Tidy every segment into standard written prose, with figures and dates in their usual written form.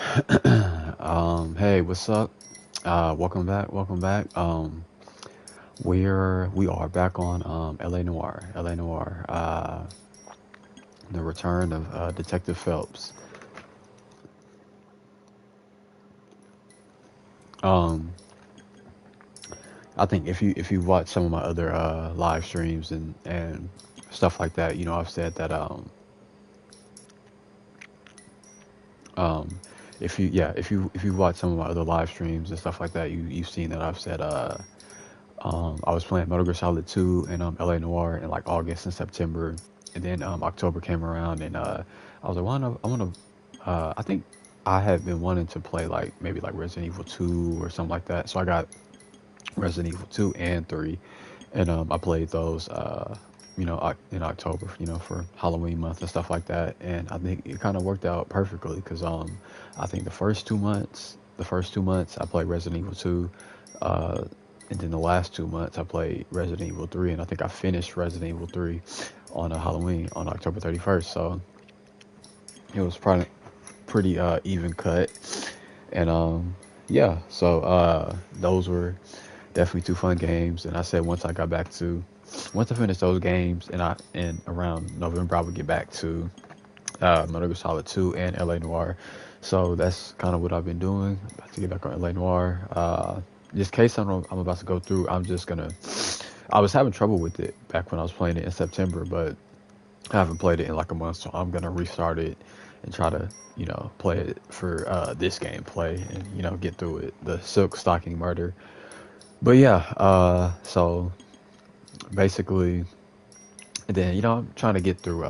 Hey, what's up? Welcome back. Welcome back. We are back on LA Noire. LA Noire. The return of Detective Phelps. Um, I think if you watch some of my other live streams and stuff like that, I've said that um if you watch some of my other live streams and stuff like that, you've seen that I've said I was playing Metal Gear Solid 2 and LA Noire in like August and September, and then October came around and I was like, I think I had been wanting to play like maybe like Resident Evil 2 or something like that. So I got Resident Evil 2 and 3, and I played those in October, for Halloween month and stuff like that. And I think it kind of worked out perfectly because I think the first 2 months I played Resident Evil 2. Uh, and then the last 2 months I played Resident Evil 3, and I think I finished Resident Evil 3 on a Halloween on October 31st. So it was probably pretty even cut, and yeah. So those were definitely two fun games. And I said once I finished those games, and around November I would get back to Metal Gear Solid 2 and LA Noire. So that's kind of what I've been doing. About to get back on LA Noire. Just in case I'm about to go through, I'm just gonna. I was having trouble with it back when I was playing it in September, but I haven't played it in like a month, so I'm gonna restart it and try to, play it for this gameplay and get through it. The Silk Stocking Murder. But yeah, so basically, and then I'm trying to get through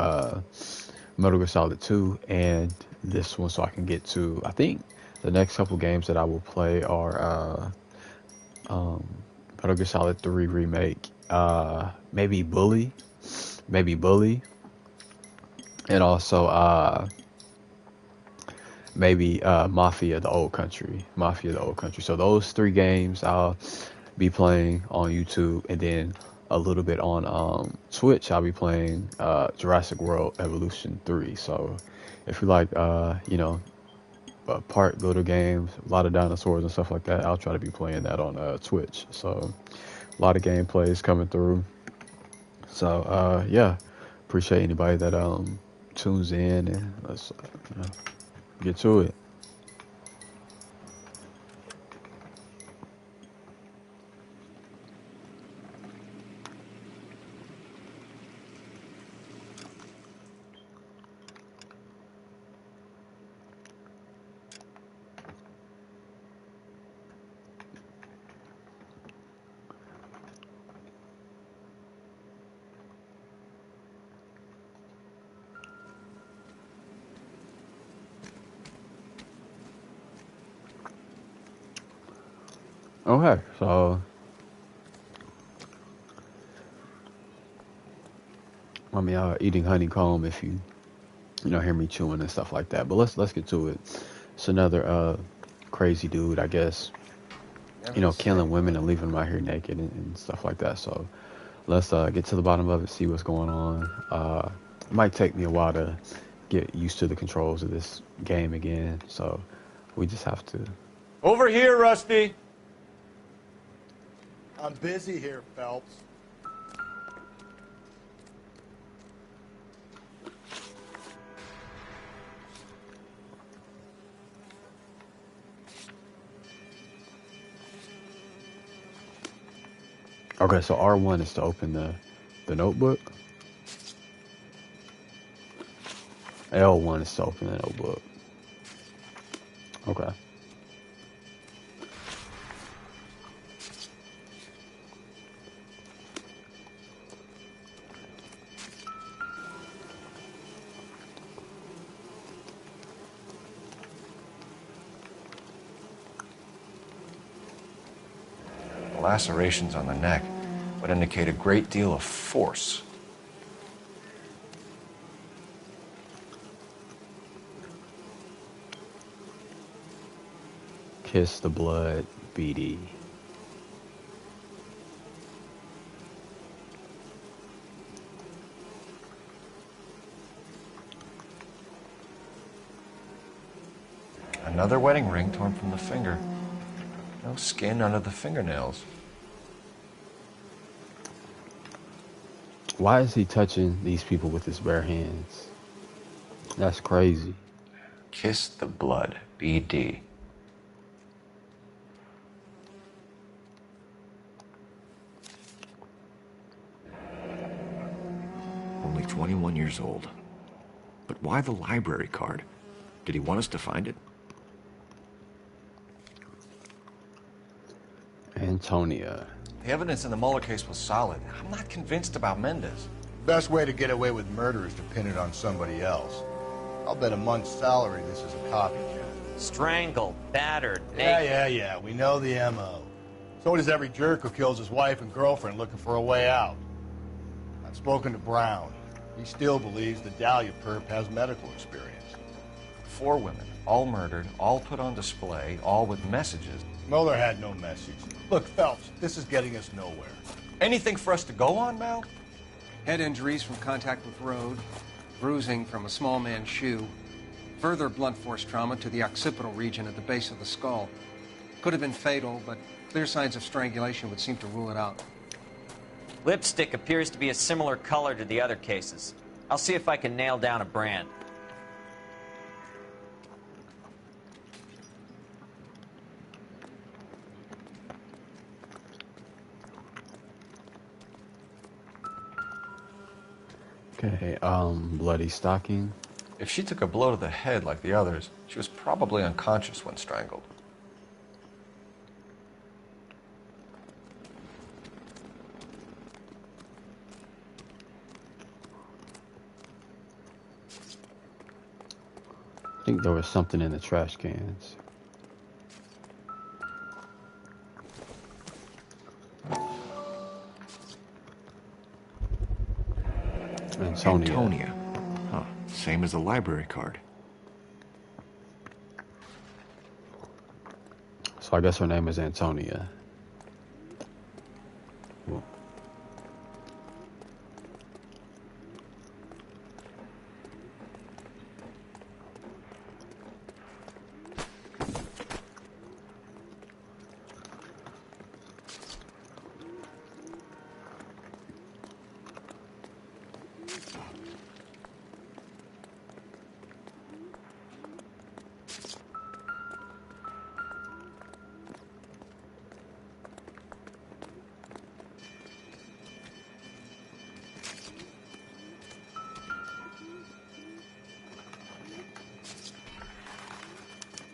Metal Gear Solid 2 and this one so I can get to. I think the next couple games that I will play are um, Metal Gear Solid 3 remake, maybe Bully, and also maybe Mafia the Old Country. So those three games I'll be playing on YouTube, and then a little bit on Twitch. I'll be playing Jurassic World Evolution 3. So if you like, part builder games, a lot of dinosaurs and stuff like that, I'll try to be playing that on Twitch. So a lot of gameplays coming through. So yeah, appreciate anybody that tunes in, and let's get to it. Okay, so I mean, eating honeycomb if you hear me chewing and stuff like that. But let's get to it. It's another crazy dude, I guess. Never the Killing same, women and brother. leaving them out here naked and stuff like that. So let's get to the bottom of it, see what's going on. It might take me a while to get used to the controls of this game again. So we just have to. Over here, Rusty. I'm busy here, Phelps. Okay, so R1 is to open the notebook. L1 is to open the notebook. Okay. The lacerations on the neck would indicate a great deal of force. Kiss the blood, BD. Another wedding ring torn from the finger. No skin under the fingernails. Why is he touching these people with his bare hands? That's crazy. Kiss the blood, BD. Only 21 years old. But why the library card? Did he want us to find it? Antonia. The evidence in the Mueller case was solid. I'm not convinced about Mendez. Best way to get away with murder is to pin it on somebody else. I'll bet a month's salary this is a copycat. Strangled, battered, naked. Yeah. We know the M.O. So does every jerk who kills his wife and girlfriend looking for a way out. I've spoken to Brown. He still believes the Dahlia perp has medical experience. 4 women, all murdered, all put on display, all with messages. Mueller had no message. Look, Phelps, this is getting us nowhere. Anything for us to go on, Mal? Head injuries from contact with road, bruising from a small man's shoe, further blunt force trauma to the occipital region at the base of the skull. Could have been fatal, but clear signs of strangulation would seem to rule it out. Lipstick appears to be a similar color to the other cases. I'll see if I can nail down a brand. Okay, bloody stocking. If she took a blow to the head like the others, she was probably unconscious when strangled. I think there was something in the trash cans. Antonia. Huh. Same as the library card. So I guess her name is Antonia. Well,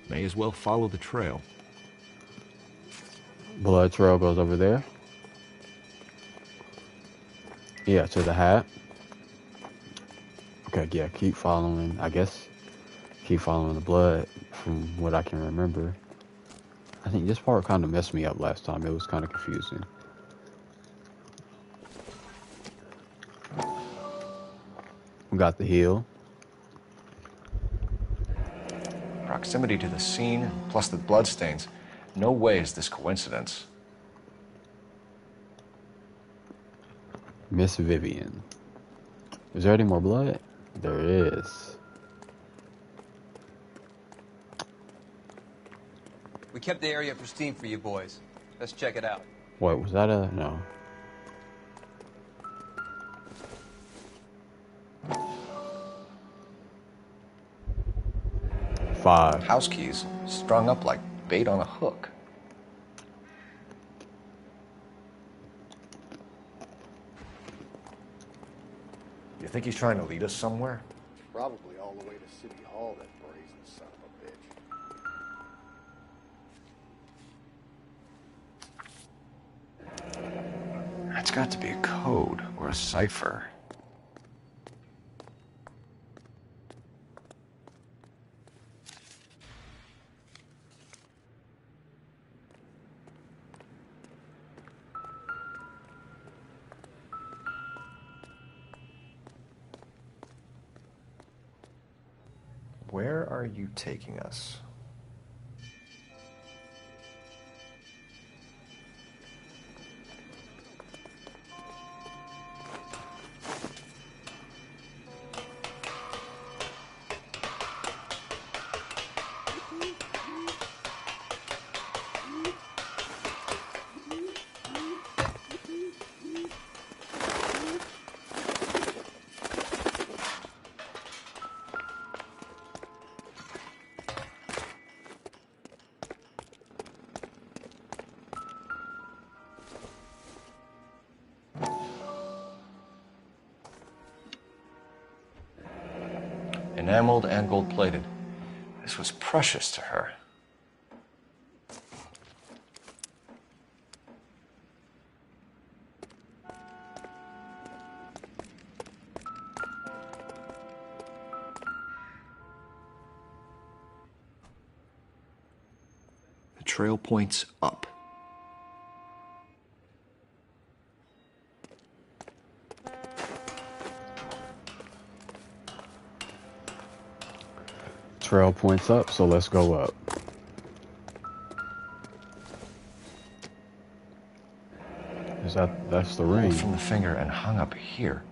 May as well follow the trail. blood trail goes over there. Yeah, to the hat. Okay, yeah, keep following, I guess. Keep following the blood from what I can remember. I think this part kind of messed me up last time. It was kind of confusing. We got the heel. Proximity to the scene, plus the bloodstains. No way is this coincidence. Miss Vivian. Is there any more blood? There is. We kept the area pristine for you boys. Let's check it out. Wait, was that a... No. Five. House keys strung up like bait on a hook. You think he's trying to lead us somewhere? Probably all the way to City Hall, that brazen son of a bitch. That's got to be a code or a cipher. Where are you taking us? Enameled and gold-plated. This was precious to her. The trail points up. Trail points up, so let's go up. That's the ring. Pulled from the finger and hung up here.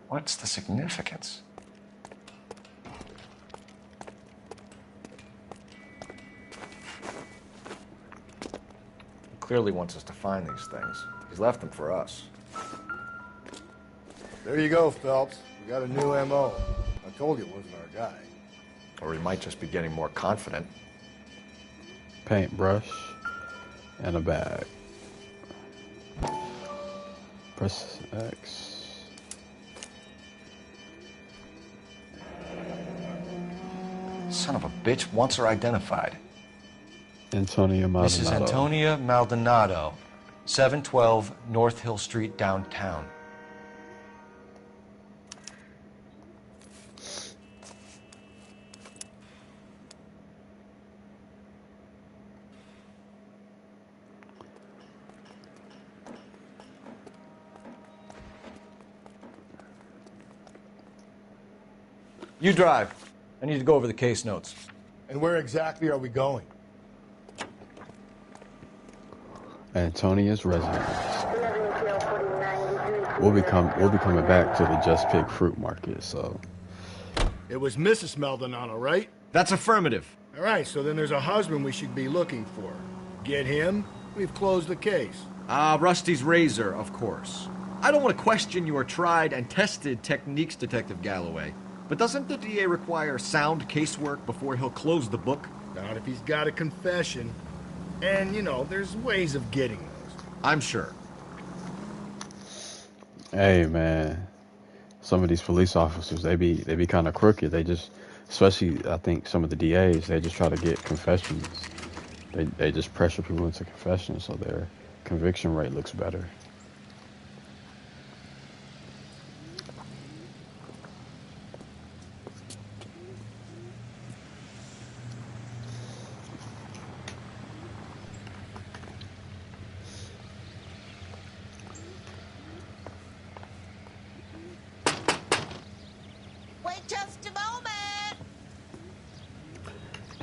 What's the significance? He clearly wants us to find these things. He's left them for us. There you go, Phelps. We got a new M.O. I told you it wasn't our guy. Or he might just be getting more confident. Paintbrush and a bag. Press X. Son of a bitch wants her identified. Antonia Maldonado. Mrs. Antonia Maldonado, 712 North Hill Street, downtown. You drive. I need to go over the case notes. And where exactly are we going? Antonia's residence. We'll be coming back to the Just Pig Fruit Market, so. It was Mrs. Maldonado, right? That's affirmative. All right, so then there's a husband we should be looking for. Get him, we've closed the case. Rusty's razor, of course. I don't want to question your tried and tested techniques, Detective Galloway. But doesn't the DA require sound casework before he'll close the book? Not if he's got a confession. And, you know, there's ways of getting those. I'm sure. Hey, man. Some of these police officers, they be kind of crooked. They just, especially, I think, some of the DAs, they just try to get confessions. They just pressure people into confessions so their conviction rate looks better.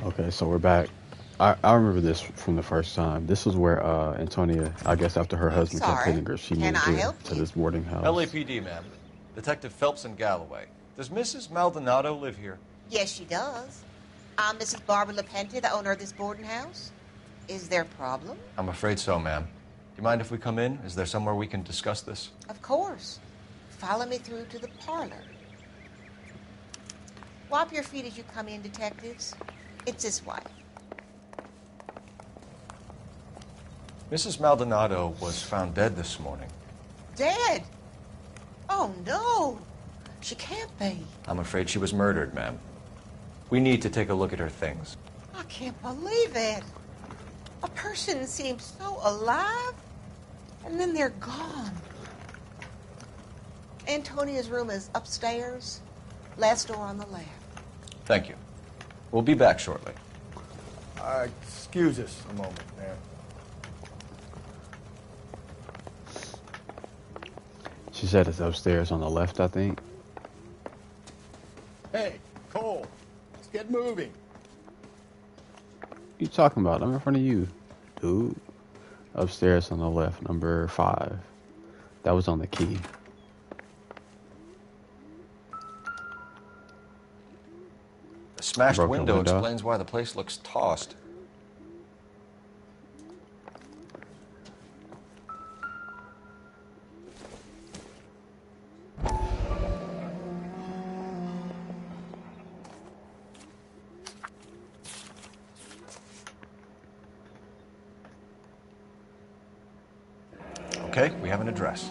Okay, so we're back. I remember this from the first time. This was where Antonia, I guess after her husband kept hitting her, she moved here to this boarding house. LAPD, ma'am. Detective Phelps and Galloway. Does Mrs. Maldonado live here? Yes, she does. I'm Mrs. Barbara LaPenta, the owner of this boarding house. Is there a problem? I'm afraid so, ma'am. Do you mind if we come in? Is there somewhere we can discuss this? Of course. Follow me through to the parlor. Wipe your feet as you come in, detectives. It's this way. Mrs. Maldonado was found dead this morning. Dead? Oh, no. She can't be. I'm afraid she was murdered, ma'am. We need to take a look at her things. I can't believe it. A person seems so alive, and then they're gone. Antonia's room is upstairs, last door on the left. Thank you. We'll be back shortly. Excuse us a moment, ma'am. She said it's upstairs on the left, I think. Hey, Cole, let's get moving. What you talking about? I'm in front of you, dude. Upstairs on the left, number 5. That was on the key. The smashed Broken window window. explains why the place looks tossed. Okay, we have an address.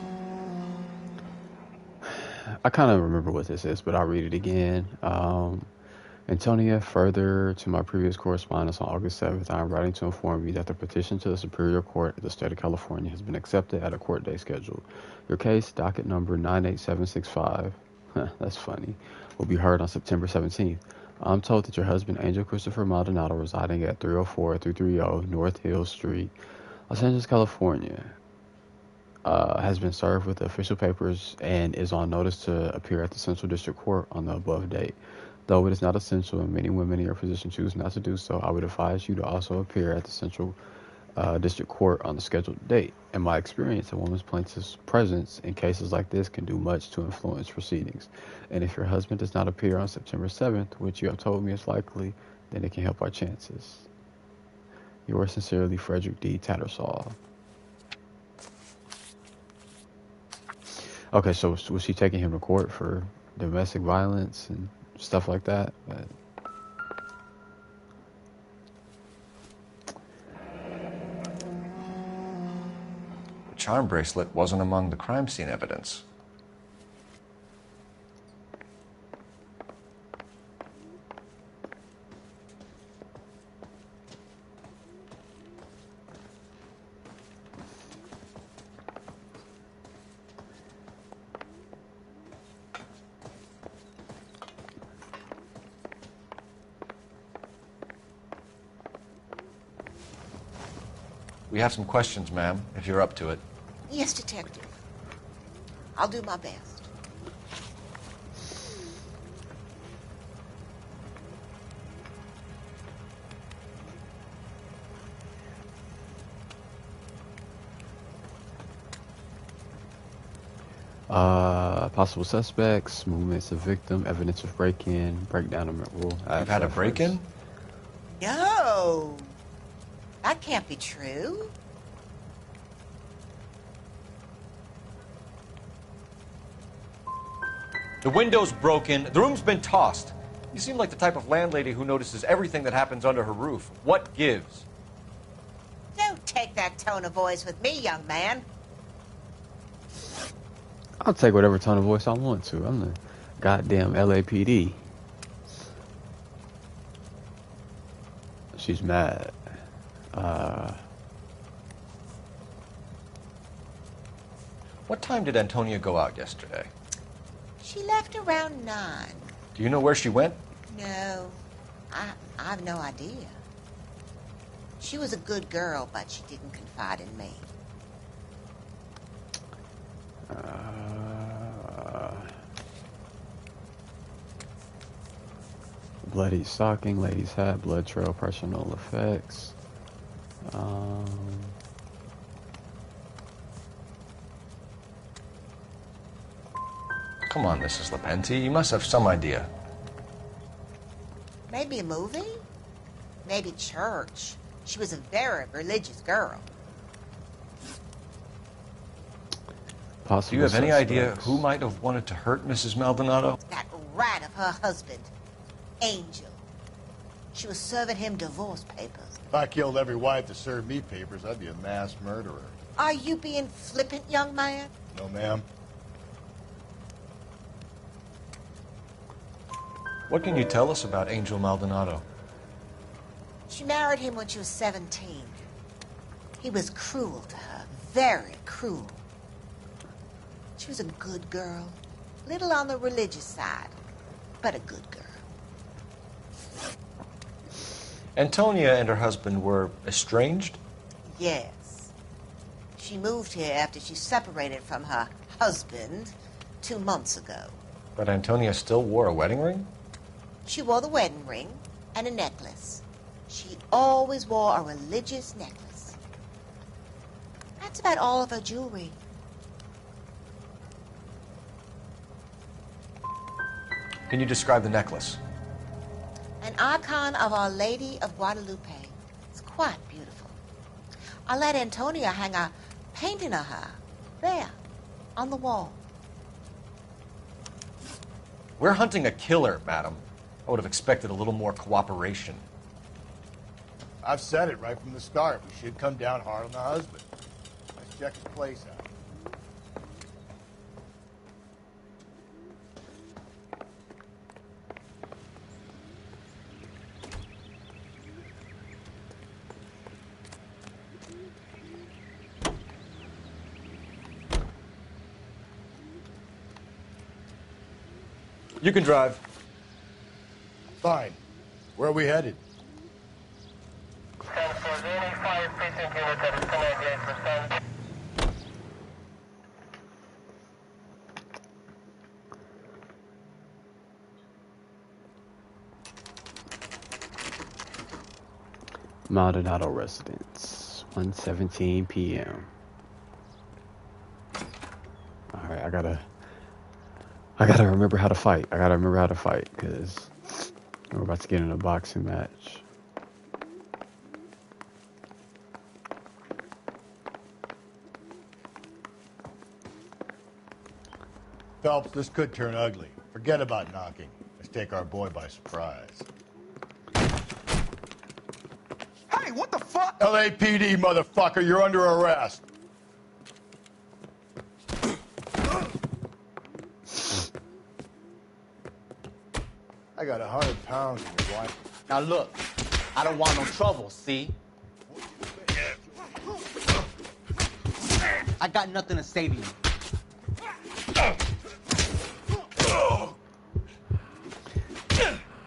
I kind of remember what this is, but I'll read it again. Antonia, further to my previous correspondence on August 7th, I am writing to inform you that the petition to the Superior Court of the State of California has been accepted at a court date scheduled. Your case, docket number 98765, that's funny, will be heard on September 17th. I'm told that your husband, Angel Christopher Maldonado, residing at 304-330 North Hill Street, Los Angeles, California, has been served with the official papers and is on notice to appear at the Central District Court on the above date. Though it is not essential and many women in your position choose not to do so, I would advise you to also appear at the Central District Court on the scheduled date. In my experience, a woman's plaintiff's presence in cases like this can do much to influence proceedings. And if your husband does not appear on September 7th, which you have told me is likely, then it can help our chances. Yours sincerely, Frederick D. Tattersall. Okay, so was she taking him to court for domestic violence and stuff like that? But The charm bracelet wasn't among the crime scene evidence. We have some questions, ma'am, if you're up to it. Yes, Detective. I'll do my best. Possible suspects, movements of victim, evidence of break-in, breakdown of rule. You've had a break-in? No. That can't be true. The window's broken. The room's been tossed. You seem like the type of landlady who notices everything that happens under her roof. What gives? Don't take that tone of voice with me, young man. I'll take whatever tone of voice I want to. I'm the goddamn LAPD. She's mad. What time did Antonia go out yesterday? She left around 9. Do you know where she went? No, I've no idea. She was a good girl, but she didn't confide in me. Bloody stocking, lady's hat, blood trail, personal effects. Come on, Mrs. Lepenti. You must have some idea. Maybe a movie? Maybe church. She was a very religious girl. Possible Do you have any idea suspects. who might have wanted to hurt Mrs. Maldonado? That rat of her husband, Angel. She was serving him divorce papers. If I killed every wife to serve me papers, I'd be a mass murderer. Are you being flippant, young man? No, ma'am. What can you tell us about Angel Maldonado? She married him when she was 17. He was cruel to her, very cruel. She was a good girl, little on the religious side, but a good girl. Antonia and her husband were estranged? Yes. She moved here after she separated from her husband 2 months ago. But Antonia still wore a wedding ring? She wore the wedding ring and a necklace. She always wore a religious necklace. That's about all of her jewelry. Can you describe the necklace? An icon of Our Lady of Guadalupe. It's quite beautiful. I let Antonia hang a painting of her there on the wall. We're hunting a killer, madam. I would have expected a little more cooperation. I've said it right from the start. We should come down hard on the husband. Let's check his place out. You can drive. Fine. Where are we headed? Maldonado residence, 1:17 p.m. All right, I gotta remember how to fight. Because we're about to get in a boxing match. Phelps, this could turn ugly. Forget about knocking. Let's take our boy by surprise. Hey, what the fuck? LAPD, motherfucker, you're under arrest. I got 100 pounds in your wife. Now look, I don't want no trouble, see? I got nothing to say to you.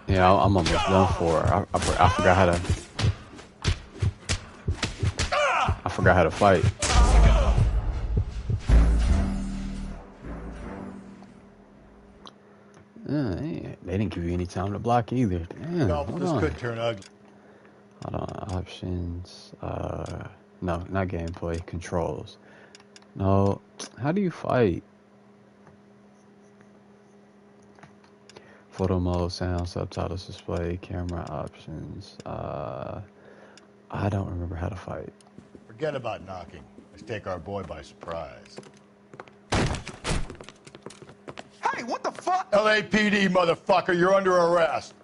Yeah, I'm almost done for. I forgot how to fight. They didn't give you any time to block either. Damn, Phelps, hold this on. could turn ugly. Hold on, options. No, not gameplay. Controls. No, how do you fight? Photo mode, sound, subtitles, display, camera options. I don't remember how to fight. Forget about knocking. Let's take our boy by surprise. Hey, what the fuck? LAPD, motherfucker, you're under arrest.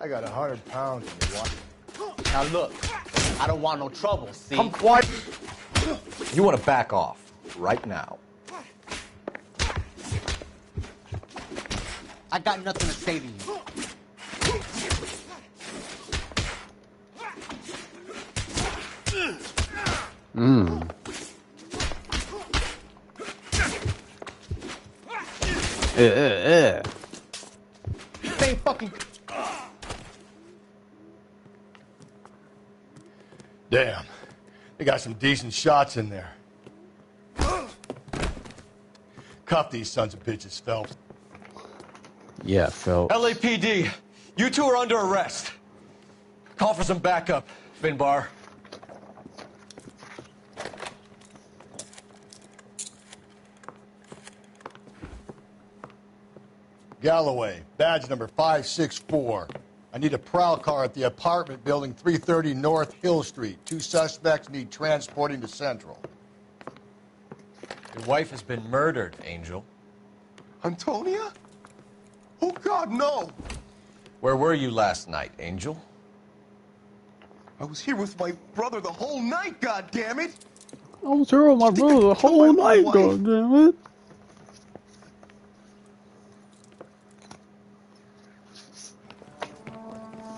I got 100 pounds in your wife. Now look, I don't want no trouble, see? Come quiet. You want to back off right now. I got nothing to say to you. Same fucking... Damn. They got some decent shots in there. Cuff these sons of bitches, Phelps. Yeah, Phelps. LAPD, you two are under arrest. Call for some backup, Finbar. Galloway, badge number 564. I need a prowl car at the apartment building 330 North Hill Street. 2 suspects need transporting to Central. Your wife has been murdered, Angel. Antonia? Oh, God, no. Where were you last night, Angel? I was here with my brother the whole night, God damn it! I was here with my brother the whole night, goddammit.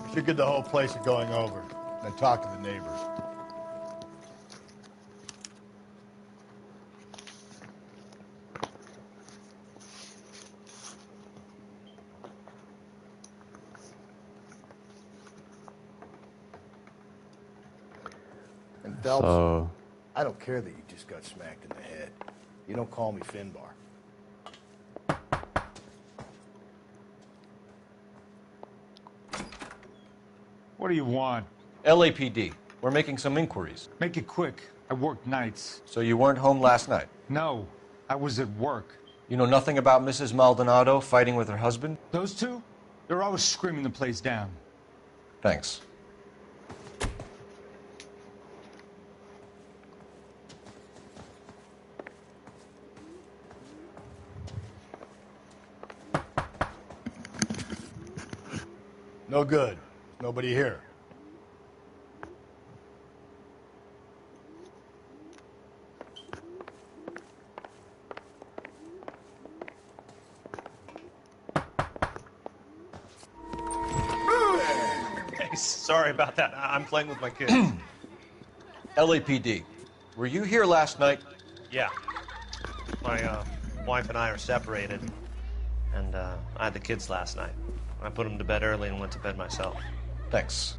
We should get the whole place a going over, then talk to the neighbors. And Phelps, So, I don't care that you just got smacked in the head. You don't call me Finbar. What do you want? LAPD, we're making some inquiries. Make it quick. I work nights. So you weren't home last night? No, I was at work. You know nothing about Mrs. Maldonado fighting with her husband? Those two? They're always screaming the place down. Thanks. No good. Nobody here. Hey, sorry about that. I'm playing with my kids. LAPD, Were you here last night? Yeah. My wife and I are separated, and I had the kids last night. I put them to bed early and went to bed myself. Thanks.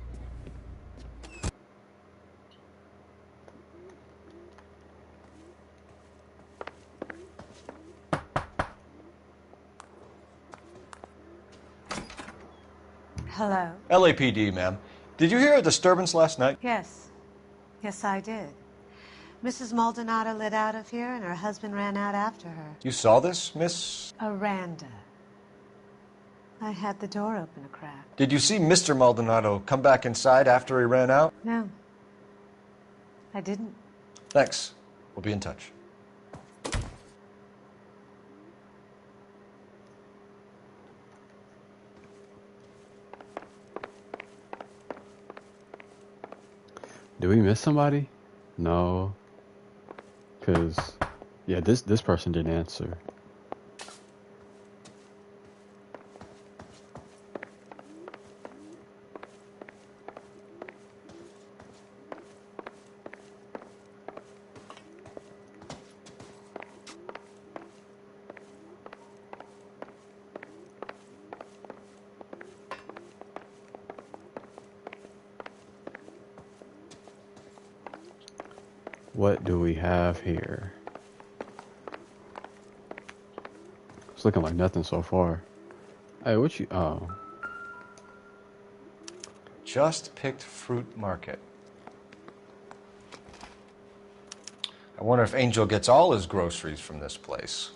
Hello? LAPD, ma'am. Did you hear a disturbance last night? Yes. Yes, I did. Mrs. Maldonado lit out of here, and her husband ran out after her. You saw this, Miss? Aranda. I had the door open a crack. Did you see Mr. Maldonado come back inside after he ran out? No. I didn't. Thanks. We'll be in touch. Do we miss somebody? No. Cause yeah, this person didn't answer. What do we have here? It's looking like nothing so far. Hey, what you... Oh. Just picked fruit market. I wonder if Angel gets all his groceries from this place.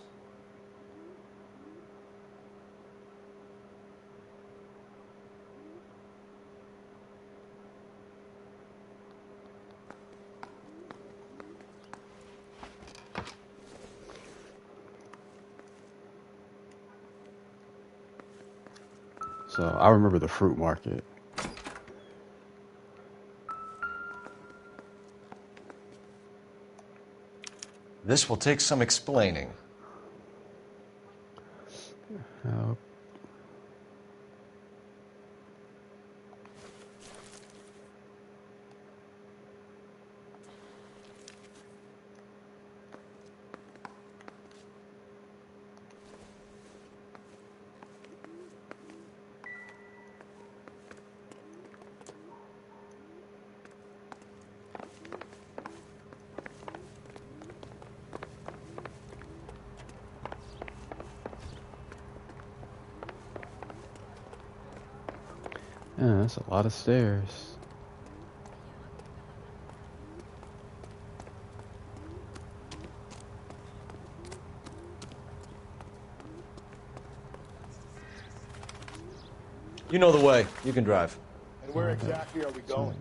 So I remember the fruit market. This will take some explaining. Yeah, that's a lot of stairs. You know the way. You can drive. And where exactly are we going?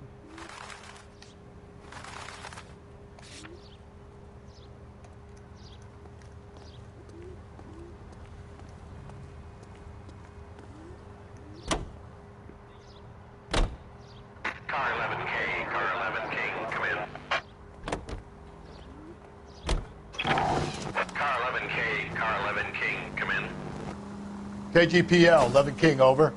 KGPL, 11 King, over.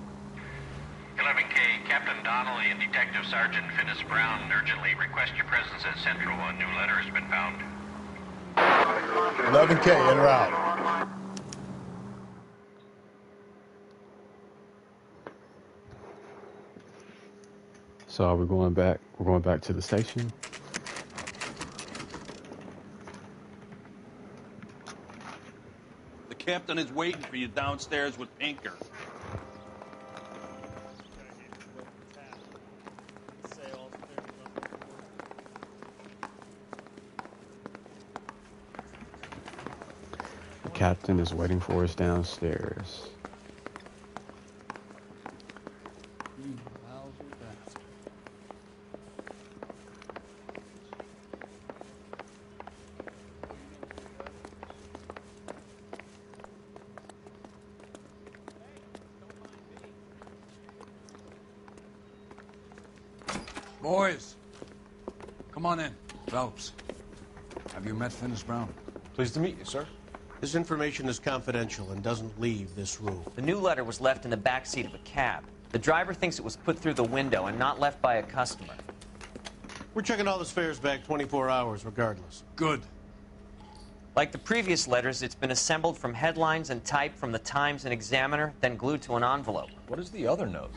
11K, Captain Donnelly and Detective Sergeant Finis Brown urgently request your presence at Central. A new letter has been found. 11K, in or out? So are we going back? We're going back to the station. The captain is waiting for you downstairs with Pinker. The captain is waiting for us downstairs. Boys, come on in. Phelps, have you met Finis Brown? Pleased to meet you, sir. This information is confidential and doesn't leave this room. The new letter was left in the back seat of a cab. The driver thinks it was put through the window and not left by a customer. We're checking all the spares back 24 hours, regardless. Good. Like the previous letters, it's been assembled from headlines and typed from the Times and Examiner, then glued to an envelope. What is the other note?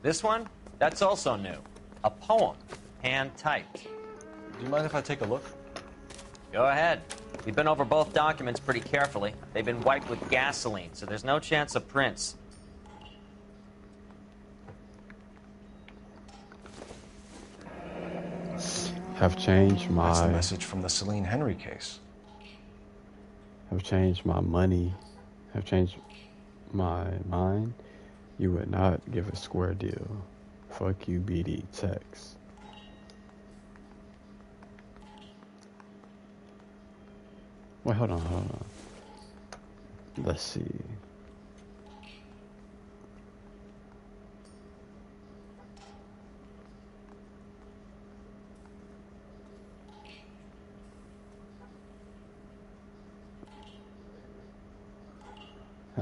This one? That's also new. A poem, hand-typed. Do you mind if I take a look? Go ahead. We've been over both documents pretty carefully. They've been wiped with gasoline, so there's no chance of prints. Have changed my... That's the message from the Celine Henry case. Have changed my money. Have changed my mind. You would not give a square deal. Fuck you, BD. Text. Wait, hold on. Let's see.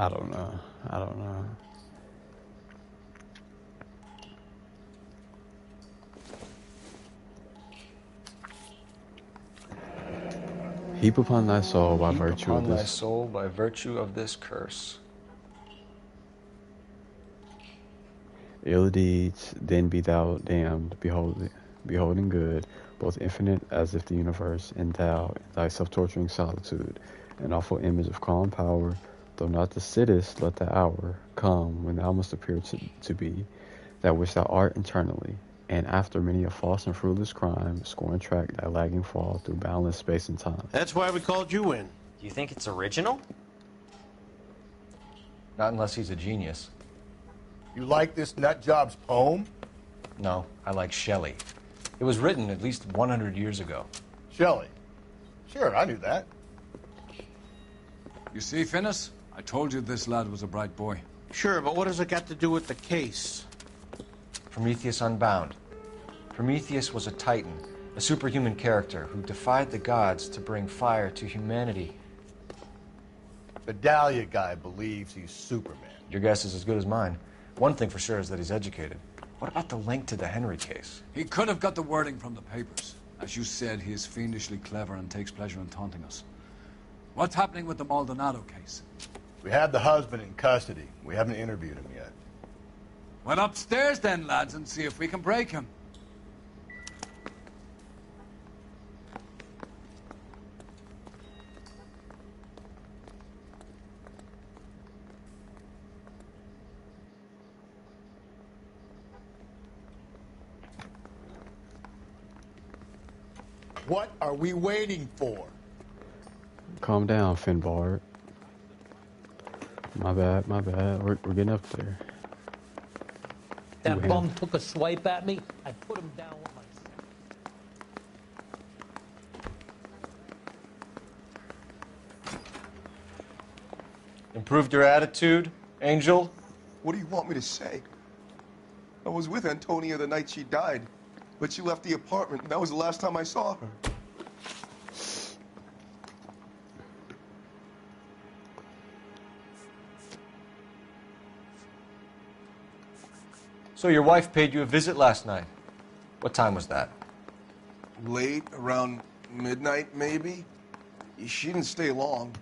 I don't know. Heap upon thy soul by virtue of Upon thy this. soul by virtue of this curse. Ill deeds, then be thou damned, beholding good, both infinite as if the universe, and thou, in thy self-torturing solitude, an awful image of calm power, though not the sittest, let the hour come when thou must appear to be that which thou art internally, and after many a false and fruitless crime, score and track thy lagging fall through boundless space and time. That's why we called you in. Do you think it's original? Not unless he's a genius. You like this nutjob's poem? No, I like Shelley. It was written at least 100 years ago. Shelley. Sure, I knew that. You see, Finnis? I told you this lad was a bright boy. Sure, but what has it got to do with the case? Prometheus Unbound. Prometheus was a titan, a superhuman character who defied the gods to bring fire to humanity. The Dahlia guy believes he's Superman. Your guess is as good as mine. One thing for sure is that he's educated. What about the link to the Henry case? He could have got the wording from the papers. As you said, he is fiendishly clever and takes pleasure in taunting us. What's happening with the Maldonado case? We have the husband in custody. We haven't interviewed him yet. Well, upstairs then, lads, and see if we can break him. What are we waiting for? Calm down, Finbard. My bad. We're getting up there. That bum took a swipe at me. I put him down with my... Improved your attitude, Angel? What do you want me to say? I was with Antonia the night she died, but she left the apartment, and that was the last time I saw her. So your wife paid you a visit last night. What time was that? Late, around midnight, maybe? She didn't stay long.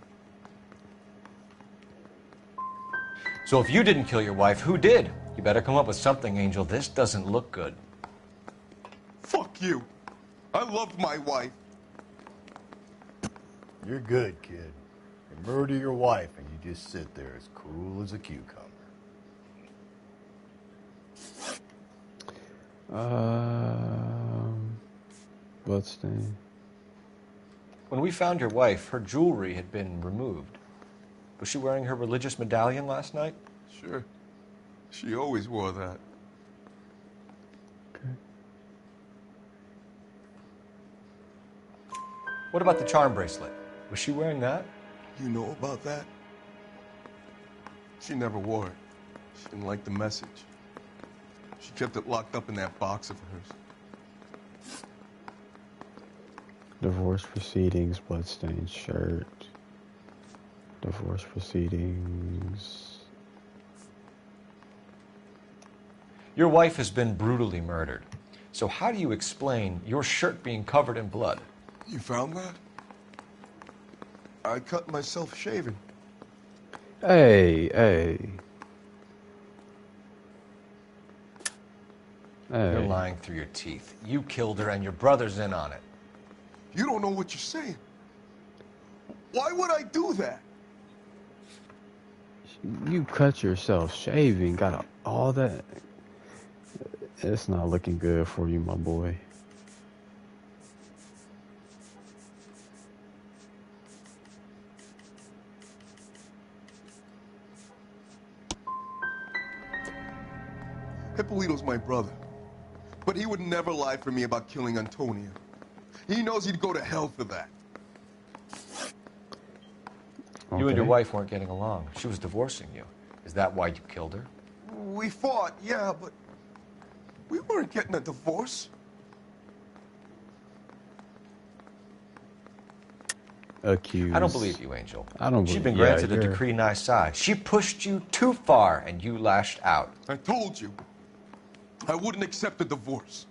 So if you didn't kill your wife, who did? You better come up with something, Angel. This doesn't look good. Fuck you. I loved my wife. You're good, kid. You murder your wife and you just sit there as cool as a cucumber. Bloodstain. When we found your wife, her jewelry had been removed. Was she wearing her religious medallion last night? Sure. She always wore that. Okay. What about the charm bracelet? Was she wearing that? You know about that? She never wore it. She didn't like the message. She kept it locked up in that box of hers. Divorce proceedings, bloodstained shirt. Divorce proceedings. Your wife has been brutally murdered. So how do you explain your shirt being covered in blood? You found that? I cut myself shaving. Hey, hey. You're Hey. lying through your teeth. You killed her and your brother's in on it. You don't know what you're saying. Why would I do that? You cut yourself shaving, got all that. It's not looking good for you, my boy. Hippolito's my brother. But he would never lie for me about killing Antonia. He knows he'd go to hell for that. You and your wife weren't getting along. She was divorcing you. Is that why you killed her? We fought, yeah, but we weren't getting a divorce. Accused. I don't believe you, Angel. I don't She'd believe. been granted a decree nisi. She pushed you too far, and you lashed out. I told you. I wouldn't accept a divorce.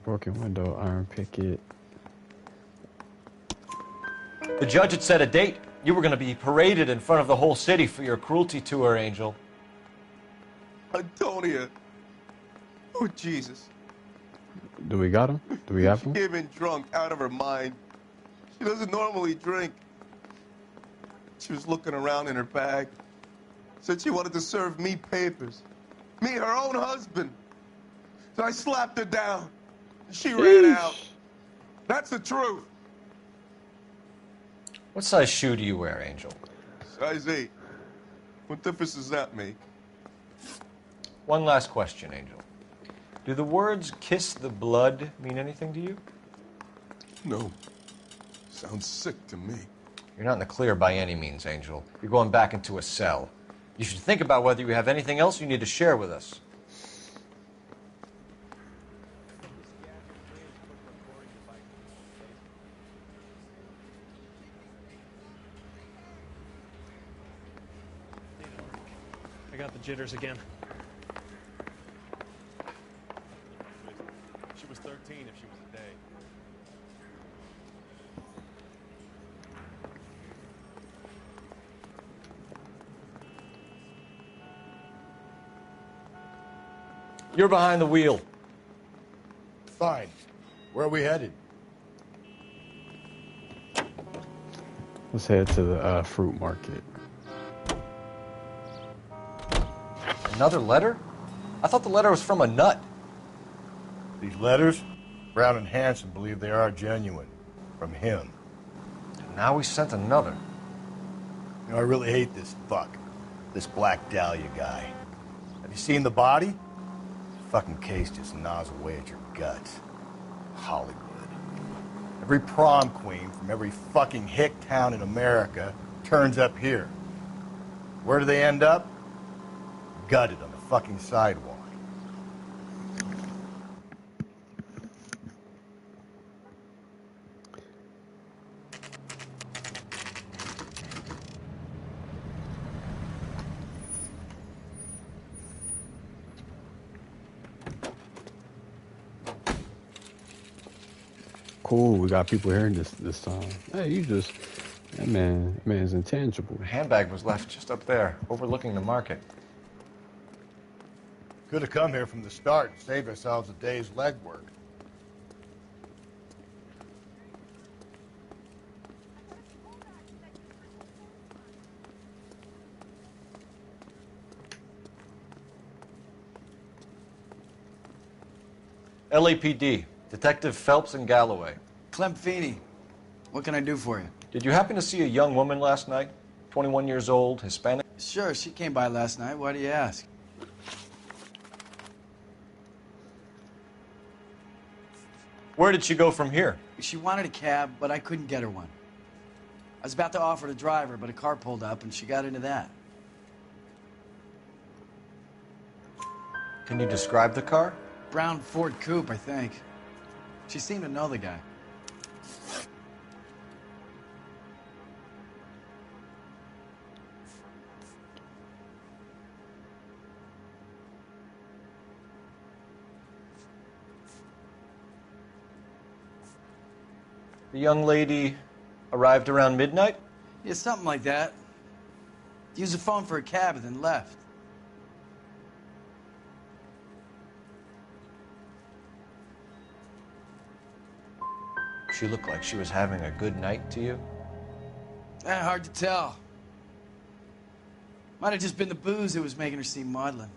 Broken window, iron picket. The judge had set a date. You were going to be paraded in front of the whole city for your cruelty to her, Angel. Antonia. Oh, Jesus. Do we got him? Do we have She him? came in drunk, out of her mind. She doesn't normally drink. She was looking around in her bag. Said she wanted to serve me papers. Me, her own husband. So I slapped her down. She ran out. That's the truth. What size shoe do you wear, Angel? Size 8. What difference does that make? One last question, Angel. Do the words kiss the blood mean anything to you? No. Sounds sick to me. You're not in the clear by any means, Angel. You're going back into a cell. You should think about whether you have anything else you need to share with us. I got the jitters again. She was 13 if she was a day. You're behind the wheel. Fine. Where are we headed? Let's head to the fruit market. Another letter? I thought the letter was from a nut. These letters? Brown and Hanson believe they are genuine. From him. And now we sent another. You know, I really hate this fuck. This Black Dahlia guy. Have you seen the body? Fucking case just gnaws away at your guts. Hollywood. Every prom queen from every fucking hick town in America turns up here. Where do they end up? Gutted on the fucking sidewalk. Cool, we got people hearing this time. Hey, that man's intangible. The handbag was left just up there, overlooking the market. Could have come here from the start and saved ourselves a day's legwork. LAPD, Detective Phelps and Galloway. Clem Feeney, what can I do for you? Did you happen to see a young woman last night? 21 years old, Hispanic? Sure, she came by last night. Why do you ask? Where did she go from here? She wanted a cab, but I couldn't get her one. I was about to offer to drive her, but a car pulled up and she got into that. Can you describe the car? Brown Ford Coupe, I think. She seemed to know the guy. The young lady arrived around midnight? Yeah, something like that. Used the phone for a cab and then left. She looked like she was having a good night to you? Hard to tell. Might have just been the booze that was making her seem maudlin.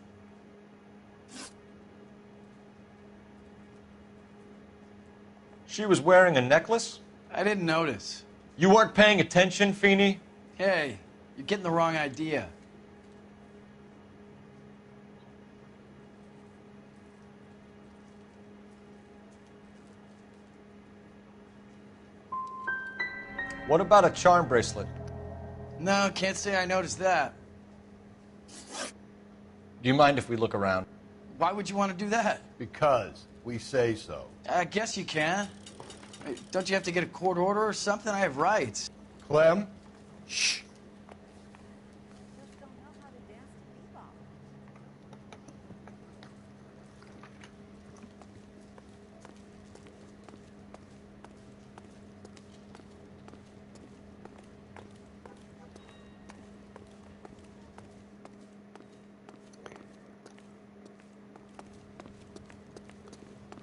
She was wearing a necklace? I didn't notice. You weren't paying attention, Feeney? Hey, you're getting the wrong idea. What about a charm bracelet? No, can't say I noticed that. Do you mind if we look around? Why would you want to do that? Because we say so. I guess you can. Hey, don't you have to get a court order or something? I have rights. Clem? Shh.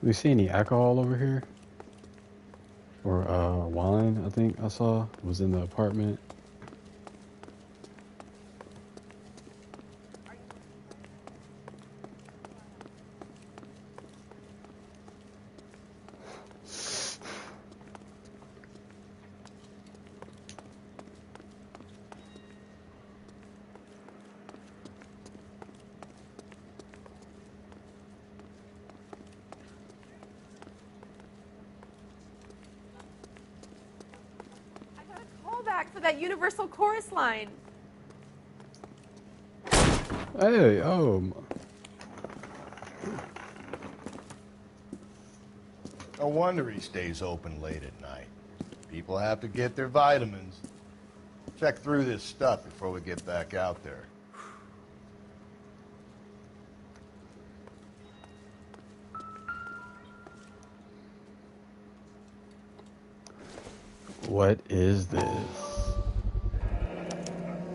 We see any alcohol over here? Or wine, I think I saw, was in the apartment. Callback for that Universal Chorus line. Hey, oh. No wonder he stays open late at night. People have to get their vitamins. Check through this stuff before we get back out there. What is this?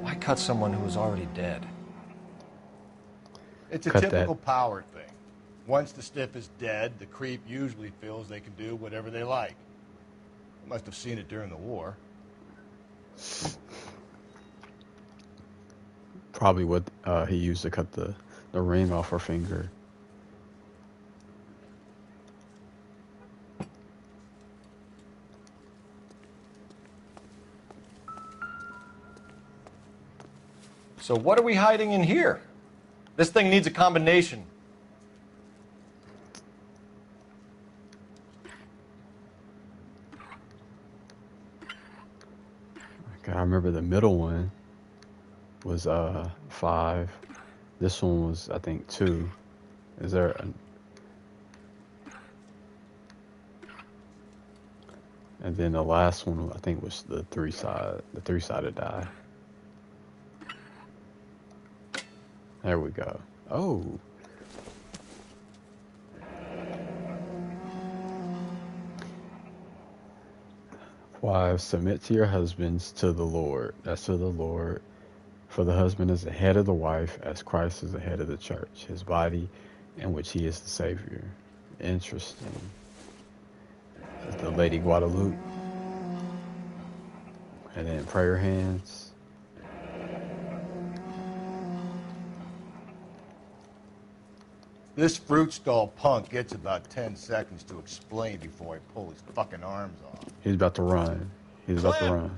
Why cut someone who was already dead? It's a Cut typical that. power thing. Once the stiff is dead, the creep usually feels they can do whatever they like. You must have seen it during the war. Probably what he used to cut the ring off her finger. So what are we hiding in here? This thing needs a combination. Okay, I remember the middle one was 5. This one was, I think, 2. Is there a... And then the last one, I think, was the three-sided die. There we go. Oh. Wives, submit to your husbands to the Lord. That's to the Lord. For the husband is the head of the wife, as Christ is the head of the church, his body, in which he is the Savior. Interesting. That's the Lady Guadalupe. And then prayer hands. This fruit stall punk gets about 10 seconds to explain before I pull his fucking arms off. He's about to run. He's about to run.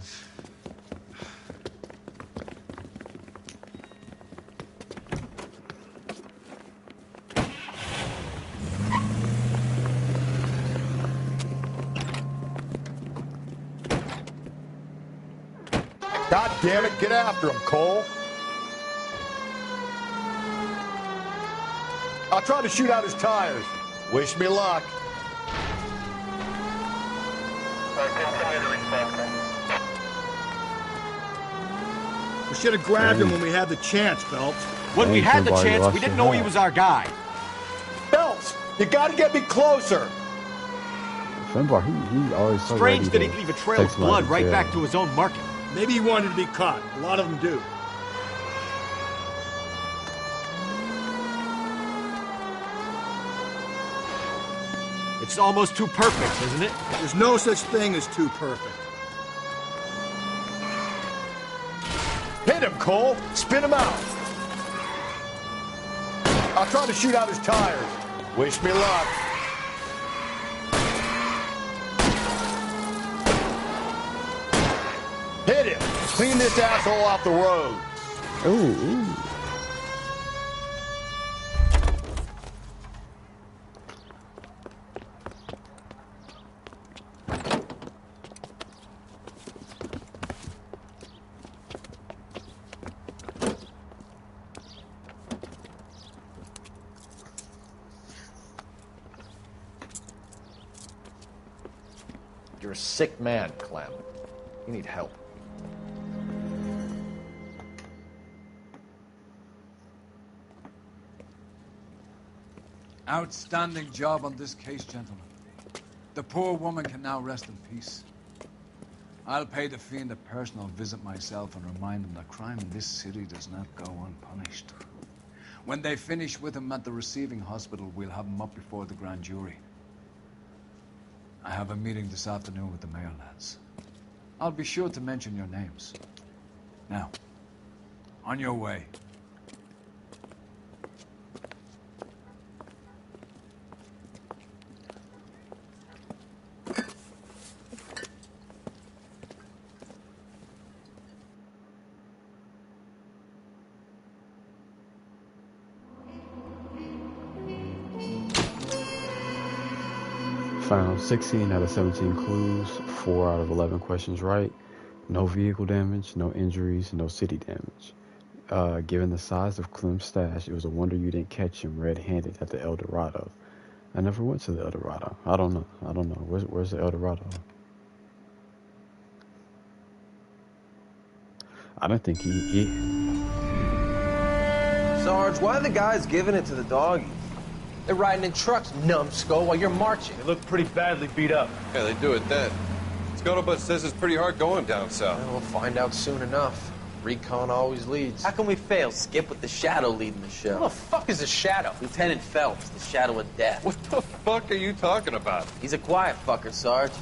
God damn it, get after him, Cole. I'll try to shoot out his tires. Wish me luck. We should have grabbed him when we had the chance, Phelps. When we Dang, had the Finbar, you chance, lost we didn't your know he hat. was our guy. Phelps, you gotta get me closer. Finbar, he always so Strange that ready he'd to leave a trail take of somebody blood right jail. back to his own market. Maybe he wanted to be caught. A lot of them do. It's almost too perfect, isn't it? There's no such thing as too perfect. Hit him, Cole. Spin him out. I'll try to shoot out his tires. Wish me luck. Hit him. Clean this asshole off the road. Ooh. You're a sick man, Clem. You need help. Outstanding job on this case, gentlemen. The poor woman can now rest in peace. I'll pay the fiend a personal visit myself and remind him that crime in this city does not go unpunished. When they finish with him at the receiving hospital, we'll have him up before the grand jury. I have a meeting this afternoon with the mayor, lads. I'll be sure to mention your names. Now, on your way. Found 16 out of 17 clues, 4 out of 11 questions right. No vehicle damage, no injuries, no city damage. Given the size of Clem's stash, it was a wonder you didn't catch him red-handed at the El Dorado. I never went to the El Dorado. I don't know. Where's the El Dorado? I don't think he... Sarge, why are the guys giving it to the doggies? They're riding in trucks, numbskull, while you're marching. They look pretty badly beat up. Yeah, they do it then. Scuttlebutt says it's pretty hard going down south. Well, we'll find out soon enough. Recon always leads. How can we fail, Skip, with the Shadow leading the show? Who the fuck is a Shadow? Lieutenant Phelps, the Shadow of Death. What the fuck are you talking about? He's a quiet fucker, Sarge.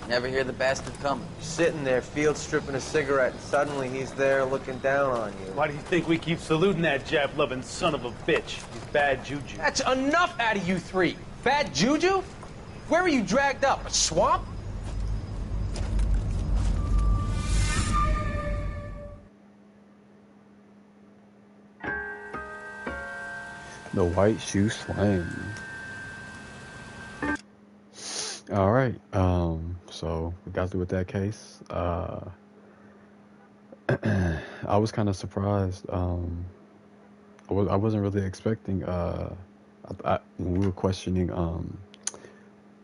Never hear the bastard coming. You're sitting there, field stripping a cigarette, and suddenly he's there looking down on you. Why do you think we keep saluting that Jap-loving son of a bitch? He's bad juju. That's enough out of you three. Bad juju? Where were you dragged up? A swamp? The white shoe slang. All right. So we got through with that case. I was kind of surprised. I wasn't really expecting. When we were questioning.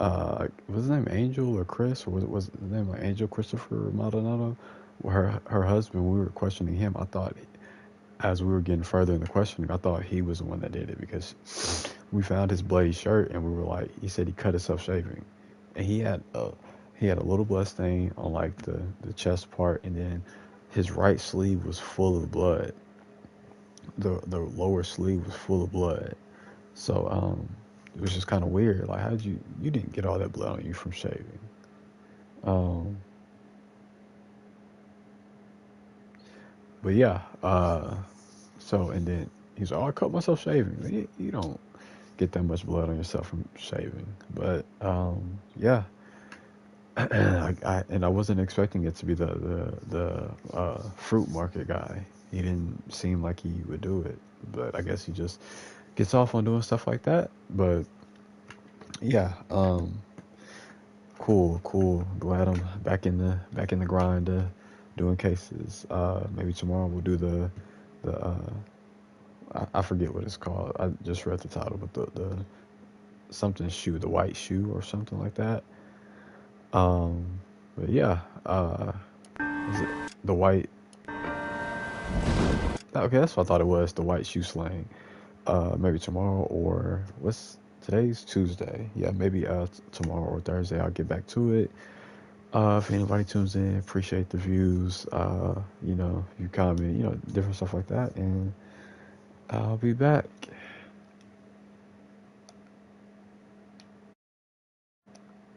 Was his name Angel or Chris, or was his name like Angel Christopher Maldonado? Her husband. We were questioning him. I thought, as we were getting further in the questioning, I thought he was the one that did it, because we found his bloody shirt and we were like, he said he cut himself shaving, and he had a little blood stain on like the chest part, and then his right sleeve was full of blood. The lower sleeve was full of blood. So it was just kind of weird. Like, how'd you didn't get all that blood on you from shaving? But yeah, so, and then he's like, oh, I cut myself shaving. You don't get that much blood on yourself from shaving. But yeah, I wasn't expecting it to be the fruit market guy. He didn't seem like he would do it, but I guess he just gets off on doing stuff like that. But yeah, cool. Glad I'm back in the grind, doing cases. Maybe tomorrow we'll do the I forget what it's called. I just read the title, but the something shoe, the white shoe or something like that. But yeah, is it the white Okay, that's what I thought it was, the white shoe slang. Maybe tomorrow or today's Tuesday. Yeah, maybe tomorrow or Thursday I'll get back to it. If anybody tunes in, appreciate the views. You comment, different stuff like that, and I'll be back.